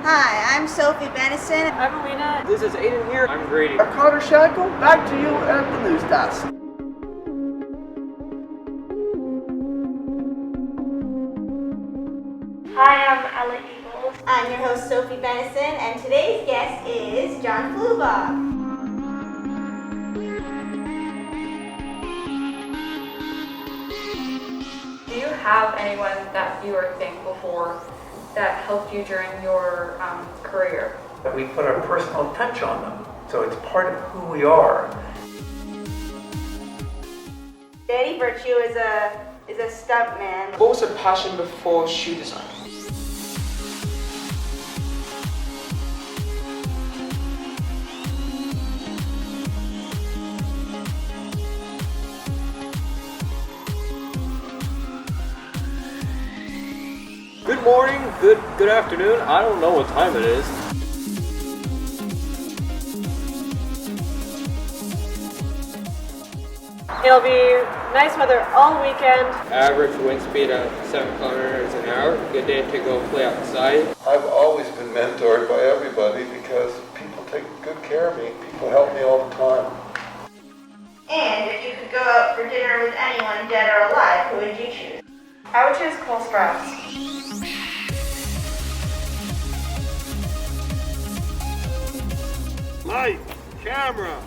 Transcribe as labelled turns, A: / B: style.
A: Hi, I'm Sophie Benison.
B: I'm Alina.
C: This is Aiden here. I'm Grady.
D: Connor Shackle, back to you at the news desk.
E: Hi, I'm Ella Eagles.
A: I'm your host, Sophie Benison, and today's guest is John Flubach.
B: Do you have anyone that you are thankful for that helped you during your career?
F: We put our personal touch on them, so it's part of who we are.
A: Danny Virtue is a stuntman.
G: What was your passion before shoe design?
C: Good morning, good afternoon. I don't know what time it is.
B: It'll be nice weather all weekend.
H: Average wind speed of 7 kilometers an hour. Good day to go play outside.
I: I've always been mentored by everybody because people take good care of me. People help me all the time.
A: And if you could go out for dinner with anyone, dead or alive, who would you choose?
B: I would choose Cole Sprouse.
I: Light, camera,